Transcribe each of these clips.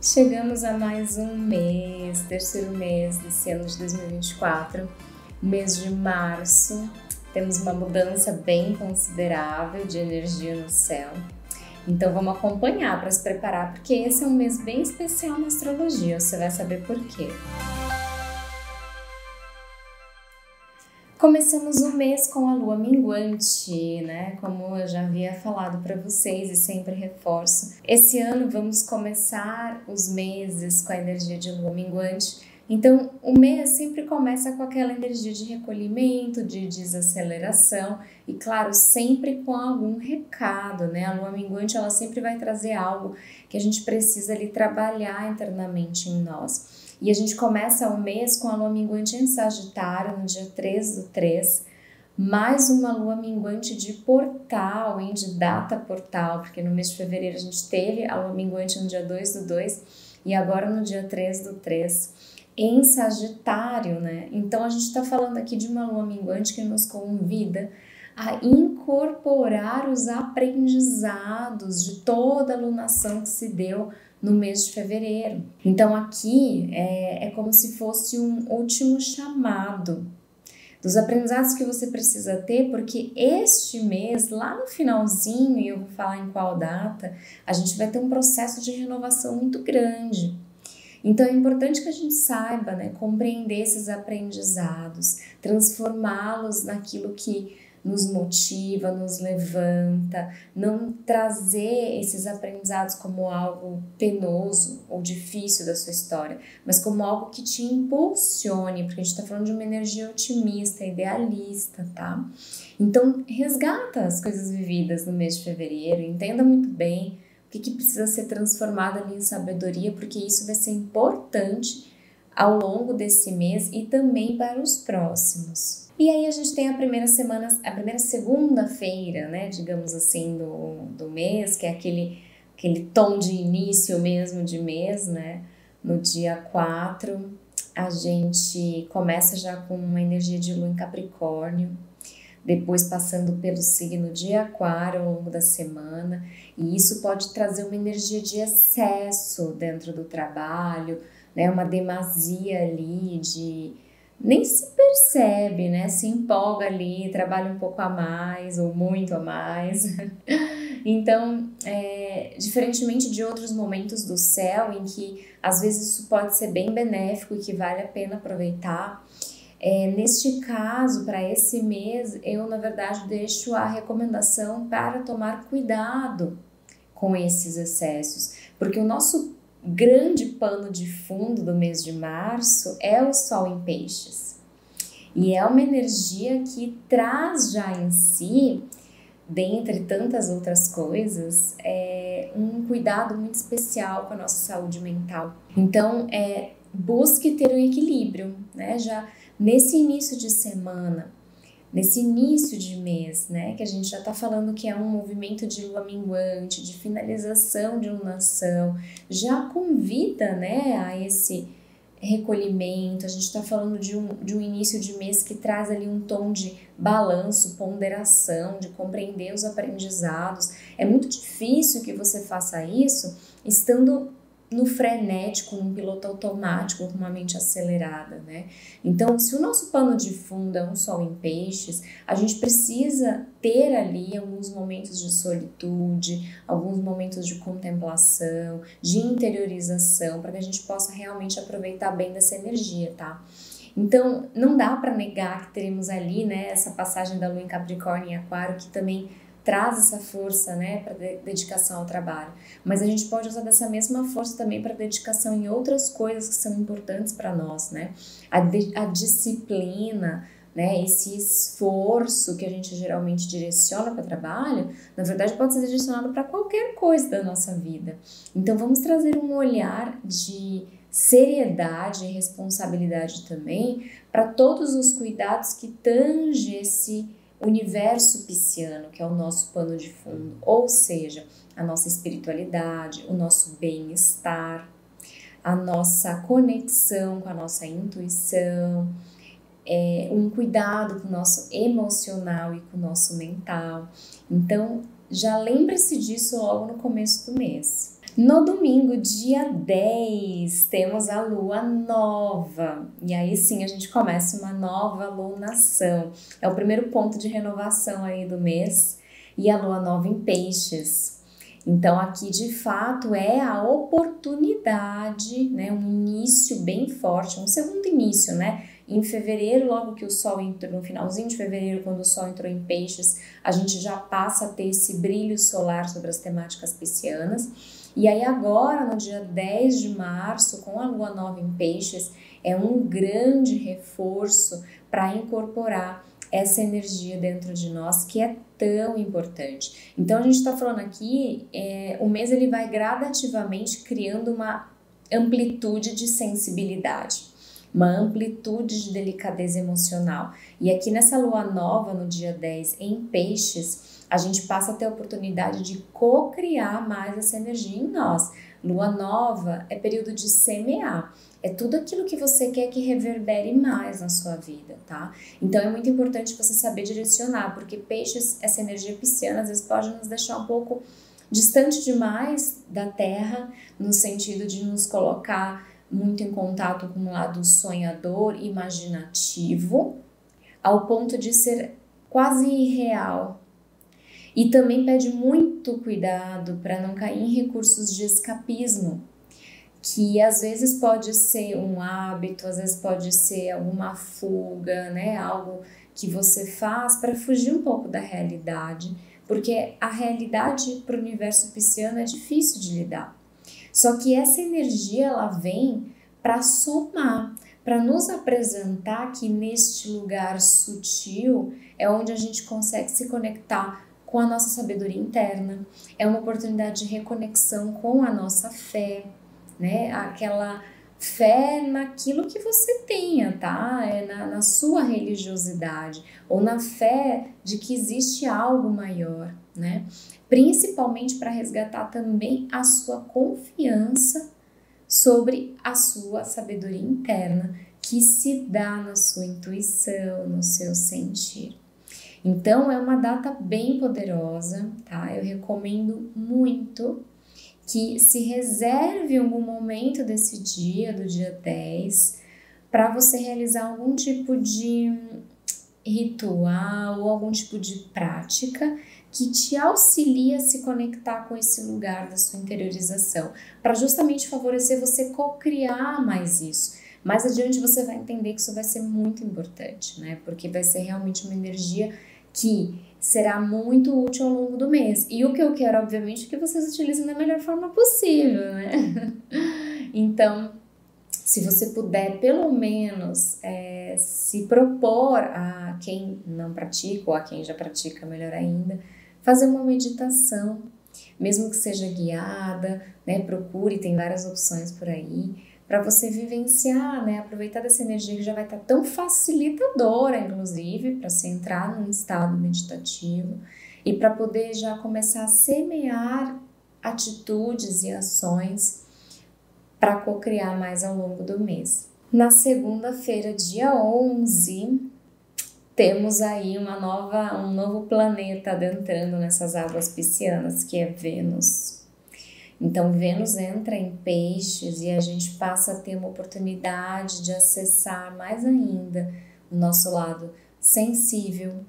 Chegamos a mais um mês, terceiro mês desse ano de 2024, mês de março. Temos uma mudança bem considerável de energia no céu. Então vamos acompanhar para se preparar, porque esse é um mês bem especial na astrologia, você vai saber por quê. Começamos o mês com a lua minguante, né? Como eu já havia falado para vocês e sempre reforço. Esse ano vamos começar os meses com a energia de lua minguante. Então, o mês sempre começa com aquela energia de recolhimento, de desaceleração e, claro, sempre com algum recado, né? A lua minguante, ela sempre vai trazer algo que a gente precisa ali trabalhar internamente em nós. E a gente começa o mês com a lua minguante em Sagitário, no dia 3/3, mais uma lua minguante de portal, de data portal, porque no mês de fevereiro a gente teve a lua minguante no dia 2/2 e agora no dia 3/3 em Sagitário, né? Então a gente está falando aqui de uma lua minguante que nos convida a incorporar os aprendizados de toda a alunação que se deu no mês de fevereiro. Então aqui é como se fosse um último chamado dos aprendizados que você precisa ter, porque este mês, lá no finalzinho, e eu vou falar em qual data, a gente vai ter um processo de renovação muito grande. Então é importante que a gente saiba, né, compreender esses aprendizados, transformá-los naquilo que nos motiva, nos levanta, não trazer esses aprendizados como algo penoso ou difícil da sua história, mas como algo que te impulsione, porque a gente está falando de uma energia otimista, idealista, tá? Então resgata as coisas vividas no mês de fevereiro, entenda muito bem o que precisa ser transformado ali em sabedoria, porque isso vai ser importante ao longo desse mês e também para os próximos. E aí a gente tem a primeira segunda-feira, né, digamos assim, do mês, que é aquele tom de início mesmo de mês, né? No dia 4, a gente começa já com uma energia de lua em Capricórnio, depois passando pelo signo de Aquário ao longo da semana, e isso pode trazer uma energia de excesso dentro do trabalho, né, uma demasia ali de nem se percebe, né, se empolga ali, trabalha um pouco a mais ou muito a mais. Então, diferentemente de outros momentos do céu em que às vezes isso pode ser bem benéfico e que vale a pena aproveitar, neste caso, para esse mês, eu na verdade deixo a recomendação para tomar cuidado com esses excessos, porque o nosso grande pano de fundo do mês de março é o Sol em Peixes, e é uma energia que traz já em si, dentre tantas outras coisas, um cuidado muito especial com a nossa saúde mental. Então, busque ter um equilíbrio, né? Já nesse início de semana, nesse início de mês, né, que a gente já está falando que é um movimento de lua minguante, de finalização de lunação, já convida, né, a esse recolhimento. A gente está falando de um início de mês que traz ali um tom de balanço, ponderação, de compreender os aprendizados. É muito difícil que você faça isso estando no frenético, num piloto automático, com uma mente acelerada, né? Então, se o nosso pano de fundo é um Sol em Peixes, a gente precisa ter ali alguns momentos de solitude, alguns momentos de contemplação, de interiorização, para que a gente possa realmente aproveitar bem dessa energia, tá? Então, não dá para negar que teremos ali, né, essa passagem da Lua em Capricórnio e Aquário, que também traz essa força, né, para dedicação ao trabalho, mas a gente pode usar dessa mesma força também para dedicação em outras coisas que são importantes para nós, né, a disciplina, né, esse esforço que a gente geralmente direciona para o trabalho, na verdade pode ser direcionado para qualquer coisa da nossa vida. Então vamos trazer um olhar de seriedade e responsabilidade também para todos os cuidados que tangem esse universo pisciano, que é o nosso pano de fundo, ou seja, a nossa espiritualidade, o nosso bem-estar, a nossa conexão com a nossa intuição, um cuidado com o nosso emocional e com o nosso mental. Então, já lembre-se disso logo no começo do mês. No domingo, dia 10, temos a lua nova. E aí sim a gente começa uma nova lunação. É o primeiro ponto de renovação aí do mês. E a lua nova em peixes. Então aqui de fato é a oportunidade, né? Um início bem forte, um segundo início, né? Em fevereiro, logo que o Sol entrou, no finalzinho de fevereiro, quando o Sol entrou em peixes, a gente já passa a ter esse brilho solar sobre as temáticas piscianas. E aí agora, no dia 10 de março, com a lua nova em peixes, é um grande reforço para incorporar essa energia dentro de nós que é tão importante. Então a gente está falando aqui, o mês ele vai gradativamente criando uma amplitude de sensibilidade, uma amplitude de delicadeza emocional. E aqui nessa lua nova, no dia 10 em peixes, a gente passa a ter a oportunidade de co-criar mais essa energia em nós. Lua nova é período de semear. É tudo aquilo que você quer que reverbere mais na sua vida, tá? Então é muito importante você saber direcionar, porque peixes, essa energia pisciana, às vezes pode nos deixar um pouco distante demais da Terra, no sentido de nos colocar muito em contato com o lado sonhador, imaginativo, ao ponto de ser quase irreal. E também pede muito cuidado para não cair em recursos de escapismo, que às vezes pode ser um hábito, às vezes pode ser alguma fuga, né? Algo que você faz para fugir um pouco da realidade, porque a realidade para o universo pisciano é difícil de lidar. Só que essa energia ela vem para somar, para nos apresentar que neste lugar sutil é onde a gente consegue se conectar com a nossa sabedoria interna, é uma oportunidade de reconexão com a nossa fé, né? Aquela fé naquilo que você tenha, tá? Na sua religiosidade, ou na fé de que existe algo maior, né? Principalmente para resgatar também a sua confiança sobre a sua sabedoria interna, que se dá na sua intuição, no seu sentir. Então, é uma data bem poderosa, tá? Eu recomendo muito que se reserve algum momento desse dia, do dia 10, para você realizar algum tipo de ritual ou algum tipo de prática que te auxilie a se conectar com esse lugar da sua interiorização, para justamente favorecer você co-criar mais isso. Mais adiante você vai entender que isso vai ser muito importante, né? Porque vai ser realmente uma energia que será muito útil ao longo do mês. E o que eu quero, obviamente, é que vocês utilizem da melhor forma possível, né? Então, se você puder, pelo menos, se propor a quem não pratica ou a quem já pratica, melhor ainda, fazer uma meditação, mesmo que seja guiada, né? Procure, tem várias opções por aí, para você vivenciar, né? Aproveitar dessa energia que já vai estar tão facilitadora, inclusive, para você entrar num estado meditativo e para poder já começar a semear atitudes e ações para co-criar mais ao longo do mês. Na segunda-feira, dia 11, temos aí um novo planeta adentrando nessas águas piscianas, que é Vênus. Então, Vênus entra em peixes e a gente passa a ter uma oportunidade de acessar mais ainda o nosso lado sensível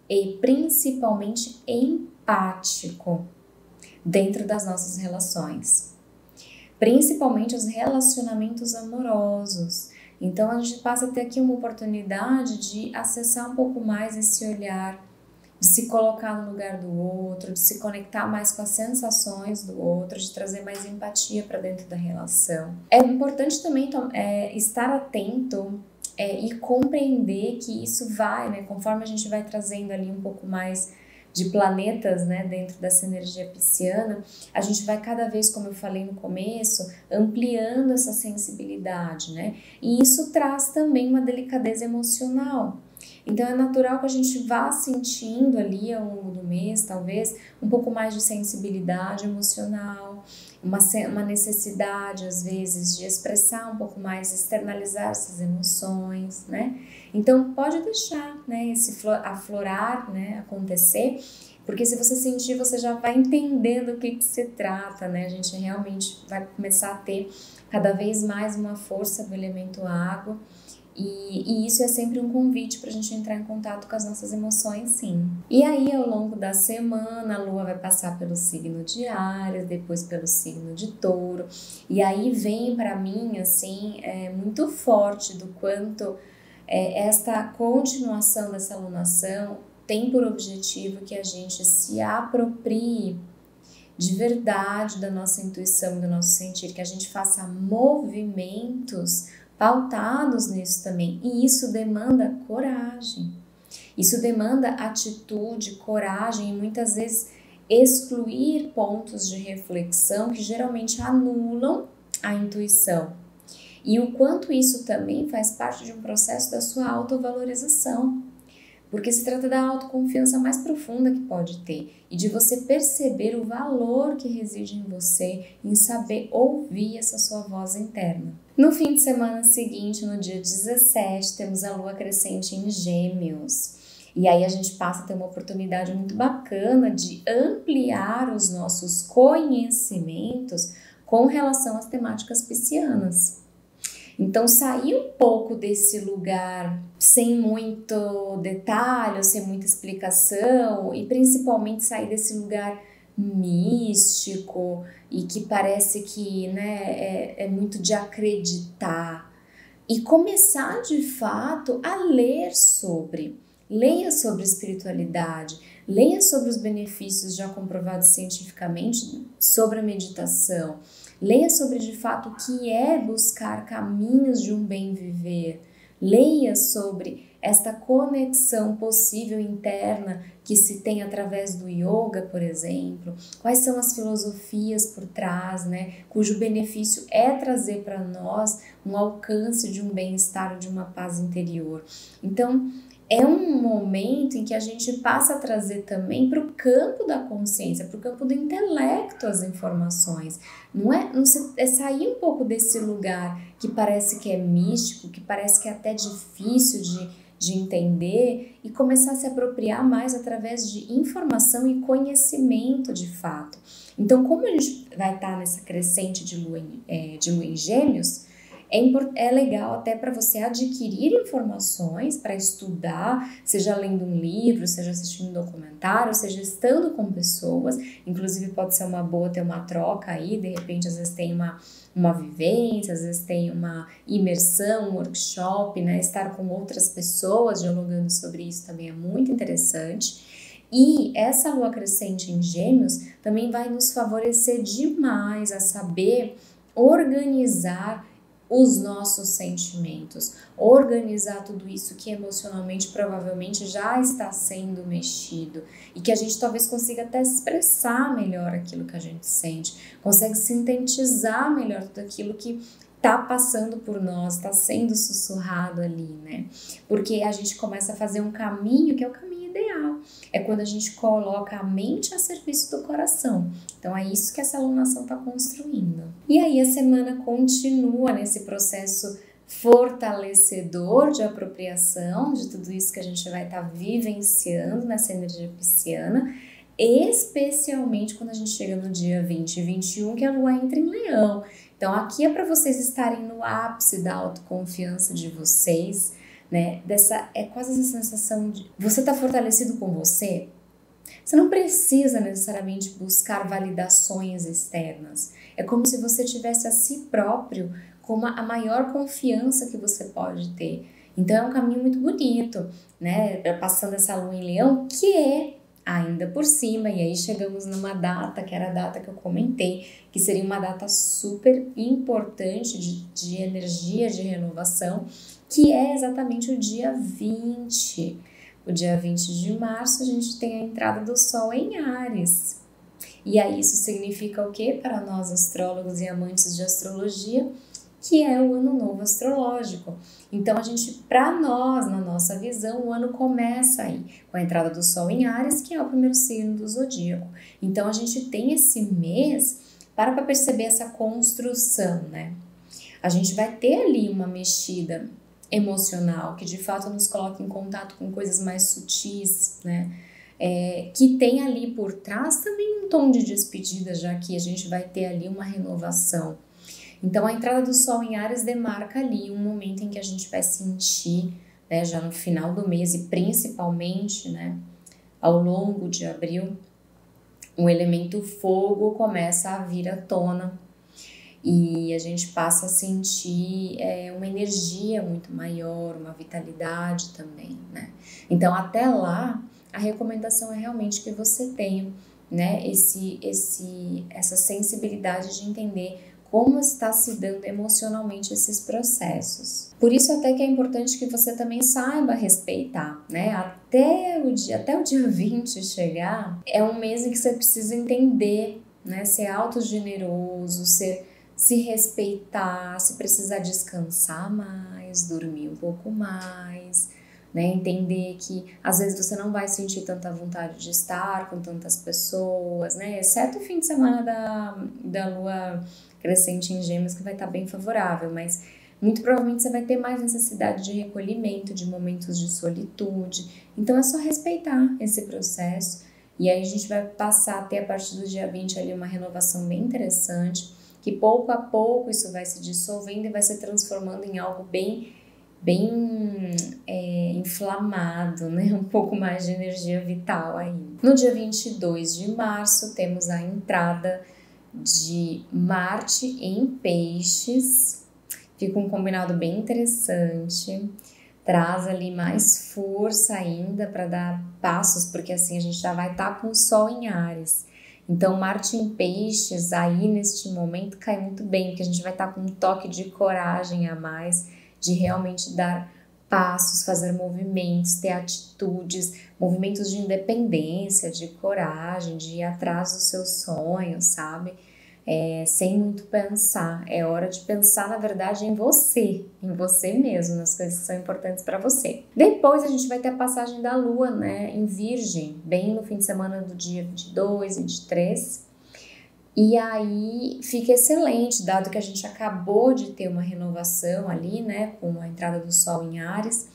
e principalmente empático dentro das nossas relações. Principalmente os relacionamentos amorosos. Então, a gente passa a ter aqui uma oportunidade de acessar um pouco mais esse olhar, de se colocar no lugar do outro, de se conectar mais com as sensações do outro, de trazer mais empatia para dentro da relação. É importante também estar atento e compreender que isso vai, né, conforme a gente vai trazendo ali um pouco mais de planetas, né, dentro dessa energia pisciana, a gente vai cada vez, como eu falei no começo, ampliando essa sensibilidade, né? E isso traz também uma delicadeza emocional. Então é natural que a gente vá sentindo ali ao longo do mês, talvez, um pouco mais de sensibilidade emocional, uma necessidade, às vezes, de expressar um pouco mais, externalizar essas emoções, né? Então pode deixar, né, esse aflorar, né, acontecer, Porque se você sentir, você já vai entendendo o que se trata, né? A gente realmente vai começar a ter cada vez mais uma força do elemento água. E isso é sempre um convite para a gente entrar em contato com as nossas emoções, sim. E aí, ao longo da semana, a Lua vai passar pelo signo de Áries, depois pelo signo de Touro. E aí vem para mim, assim, muito forte do quanto esta continuação dessa alunação tem por objetivo que a gente se aproprie de verdade da nossa intuição, do nosso sentir, que a gente faça movimentos pautados nisso também. E isso demanda coragem. Isso demanda atitude, coragem e muitas vezes excluir pontos de reflexão que geralmente anulam a intuição. E o quanto isso também faz parte de um processo da sua autovalorização. Porque se trata da autoconfiança mais profunda que pode ter e de você perceber o valor que reside em você, em saber ouvir essa sua voz interna. No fim de semana seguinte, no dia 17, temos a Lua crescente em Gêmeos. E aí a gente passa a ter uma oportunidade muito bacana de ampliar os nossos conhecimentos com relação às temáticas piscianas. Então, sair um pouco desse lugar sem muito detalhe, sem muita explicação e principalmente sair desse lugar místico e que parece que, né, é muito de acreditar e começar de fato a ler sobre. Leia sobre espiritualidade, leia sobre os benefícios já comprovados cientificamente sobre a meditação. Leia sobre de fato o que é buscar caminhos de um bem viver. Leia sobre esta conexão possível interna que se tem através do yoga, por exemplo. Quais são as filosofias por trás, né? Cujo benefício é trazer para nós um alcance de um bem-estar, de uma paz interior. Então, é um momento em que a gente passa a trazer também para o campo da consciência, para o campo do intelecto as informações. É sair um pouco desse lugar que parece que é místico, que parece que é até difícil de entender e começar a se apropriar mais através de informação e conhecimento de fato. Então, como a gente vai estar nessa crescente de lua em Gêmeos, é legal até para você adquirir informações para estudar, seja lendo um livro, seja assistindo um documentário, seja estando com pessoas. Inclusive pode ser uma boa ter uma troca aí, de repente às vezes tem uma vivência, às vezes tem uma imersão, um workshop, né? Estar com outras pessoas dialogando sobre isso também é muito interessante. E essa lua crescente em Gêmeos também vai nos favorecer demais a saber organizar os nossos sentimentos, organizar tudo isso que emocionalmente provavelmente já está sendo mexido e que a gente talvez consiga até expressar melhor aquilo que a gente sente, consegue sintetizar melhor tudo aquilo que tá passando por nós, tá sendo sussurrado ali, né? Porque a gente começa a fazer um caminho que é o caminho ideal. É quando a gente coloca a mente a serviço do coração. Então é isso que essa alunação está construindo. E aí a semana continua nesse processo fortalecedor de apropriação de tudo isso que a gente vai estar vivenciando nessa energia pisciana, especialmente quando a gente chega no dia 20 e 21, que a Lua entra em Leão. Então aqui é para vocês estarem no ápice da autoconfiança de vocês, né? É quase essa sensação de você tá fortalecido com você. Você não precisa necessariamente buscar validações externas. É como se você tivesse a si próprio como a maior confiança que você pode ter. Então é um caminho muito bonito, né? Passando essa lua em Leão, que é ainda por cima, e aí chegamos numa data, que era a data que eu comentei, que seria uma data super importante de energia, de renovação, que é exatamente o dia 20. O dia 20 de março a gente tem a entrada do Sol em Áries. E aí isso significa o quê? Para nós astrólogos e amantes de astrologia, que é o ano novo astrológico. Então, para nós, na nossa visão, o ano começa aí, com a entrada do Sol em Áries, que é o primeiro signo do zodíaco. Então, a gente tem esse mês para perceber essa construção, né? A gente vai ter ali uma mexida emocional, que de fato nos coloca em contato com coisas mais sutis, né? que tem ali por trás também um tom de despedida, já que a gente vai ter ali uma renovação. Então, a entrada do Sol em Áries demarca ali um momento em que a gente vai sentir, né, já no final do mês e principalmente, né, ao longo de abril, o elemento fogo começa a vir à tona e a gente passa a sentir uma energia muito maior, uma vitalidade também, né? Então, até lá, a recomendação é realmente que você tenha, né, essa sensibilidade de entender como está se dando emocionalmente esses processos. Por isso até que é importante que você também saiba respeitar, né? Até o dia 20 chegar, é um mês em que você precisa entender, né? Ser autogeneroso, se respeitar, se precisar descansar mais, dormir um pouco mais, né? Entender que às vezes você não vai sentir tanta vontade de estar com tantas pessoas, né? Exceto o fim de semana da lua crescente em Gêmeos, que vai estar bem favorável, mas muito provavelmente você vai ter mais necessidade de recolhimento, de momentos de solitude. Então é só respeitar esse processo e aí a gente vai passar a ter a partir do dia 20 ali uma renovação bem interessante, que pouco a pouco isso vai se dissolvendo e vai se transformando em algo bem inflamado, né? Um pouco mais de energia vital aí. No dia 22 de março temos a entrada de Marte em Peixes, fica um combinado bem interessante, traz ali mais força ainda para dar passos, porque assim a gente já vai estar com o Sol em Áries. Então Marte em Peixes aí neste momento cai muito bem, porque a gente vai estar com um toque de coragem a mais, de realmente dar passos, fazer movimentos, ter atitudes, movimentos de independência, de coragem, de ir atrás dos seus sonhos, sabe? Sem muito pensar. É hora de pensar, na verdade, em você mesmo, nas coisas que são importantes para você. Depois a gente vai ter a passagem da Lua, né, em Virgem, bem no fim de semana do dia 22, 23. E aí fica excelente, dado que a gente acabou de ter uma renovação ali, né, com a entrada do Sol em Áries,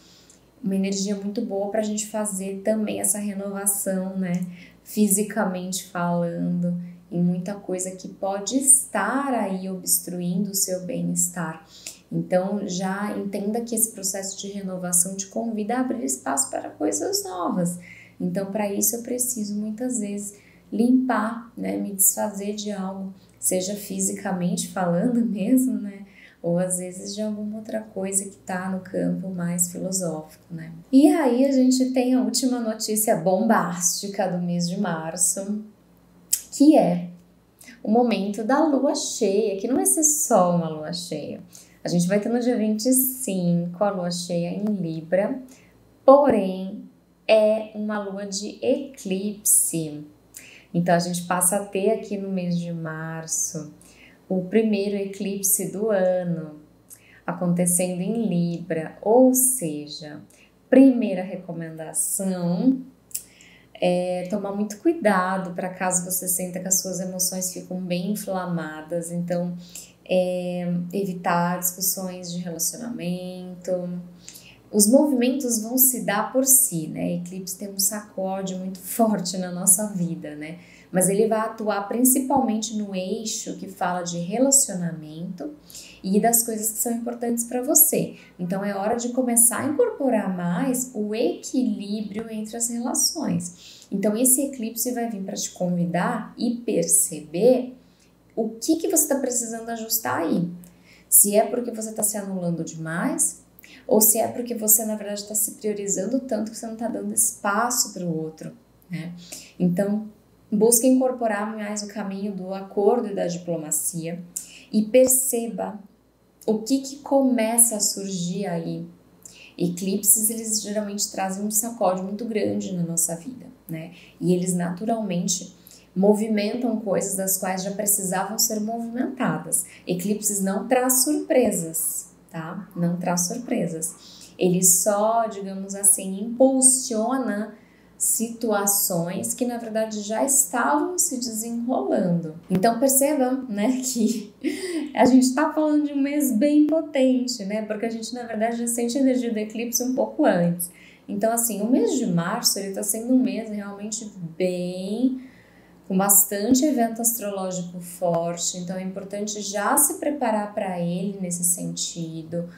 uma energia muito boa para a gente fazer também essa renovação, né, fisicamente falando, em muita coisa que pode estar aí obstruindo o seu bem-estar. Então já entenda que esse processo de renovação te convida a abrir espaço para coisas novas. Então para isso eu preciso muitas vezes limpar, né, me desfazer de algo, seja fisicamente falando mesmo, né, ou às vezes de alguma outra coisa que está no campo mais filosófico, né. E aí a gente tem a última notícia bombástica do mês de março, que é o momento da lua cheia, que não vai ser só uma lua cheia. A gente vai ter no dia 25 a lua cheia em Libra, porém é uma lua de eclipse. Então a gente passa a ter aqui no mês de março o primeiro eclipse do ano acontecendo em Libra, ou seja, primeira recomendação é tomar muito cuidado para caso você sinta que as suas emoções ficam bem inflamadas, então evitar discussões de relacionamento. Os movimentos vão se dar por si, né? Eclipse tem um sacode muito forte na nossa vida, né? Mas ele vai atuar principalmente no eixo que fala de relacionamento e das coisas que são importantes para você. Então é hora de começar a incorporar mais o equilíbrio entre as relações. Então esse eclipse vai vir para te convidar e perceber o que você está precisando ajustar aí. Se é porque você está se anulando demais, ou se é porque você, na verdade, está se priorizando tanto que você não está dando espaço para o outro, né? Então, busque incorporar mais o caminho do acordo e da diplomacia e perceba o que começa a surgir aí. Eclipses, eles geralmente trazem um sacode muito grande na nossa vida, né? E eles naturalmente movimentam coisas das quais já precisavam ser movimentadas. Eclipses não traz surpresas, tá? Não traz surpresas. Ele só, digamos assim, impulsiona situações que na verdade já estavam se desenrolando. Então perceba, né, que a gente está falando de um mês bem potente, né? Porque a gente na verdade já sente a energia do eclipse um pouco antes. Então, assim, o mês de março, ele tá sendo um mês realmente com bastante evento astrológico forte, então é importante já se preparar para ele nesse sentido,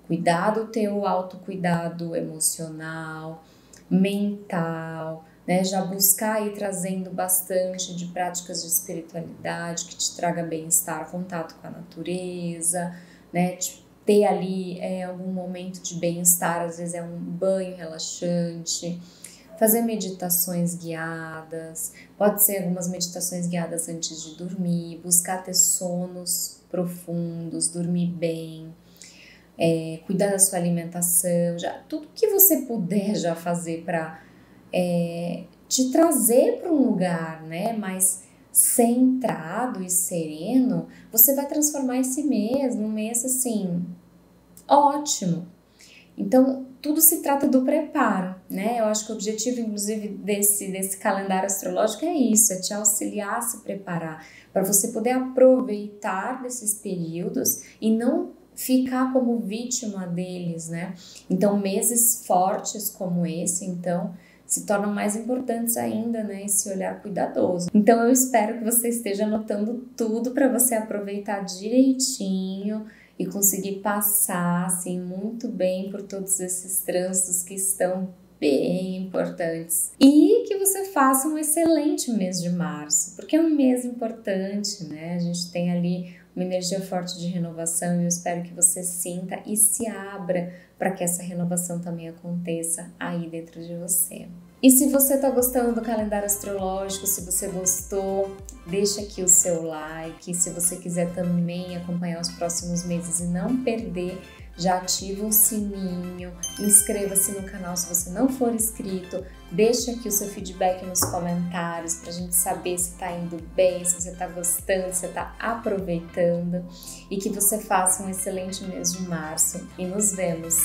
cuidar do teu autocuidado emocional, mental, né? Já buscar aí trazendo bastante de práticas de espiritualidade que te traga bem-estar, contato com a natureza, né? Ter ali algum momento de bem-estar, às vezes é um banho relaxante, fazer meditações guiadas, pode ser algumas meditações guiadas antes de dormir, buscar ter sonos profundos, dormir bem, cuidar da sua alimentação, já tudo que você puder já fazer para te trazer para um lugar, né, mais centrado e sereno, você vai transformar esse mês num mês assim ótimo. Então, tudo se trata do preparo, né? Eu acho que o objetivo, inclusive, desse calendário astrológico é isso, é te auxiliar a se preparar, para você poder aproveitar desses períodos e não ficar como vítima deles, né? Então, meses fortes como esse, então, se tornam mais importantes ainda, né? Esse olhar cuidadoso. Então, eu espero que você esteja anotando tudo para você aproveitar direitinho e conseguir passar, assim, muito bem por todos esses trânsitos que estão bem importantes. E que você faça um excelente mês de março, porque é um mês importante, né? A gente tem ali uma energia forte de renovação e eu espero que você sinta e se abra para que essa renovação também aconteça aí dentro de você. E se você está gostando do calendário astrológico, se você gostou, deixa aqui o seu like. Se você quiser também acompanhar os próximos meses e não perder, já ativa o sininho, inscreva-se no canal se você não for inscrito, deixa aqui o seu feedback nos comentários para a gente saber se está indo bem, se você está gostando, se você está aproveitando e que você faça um excelente mês de março e nos vemos!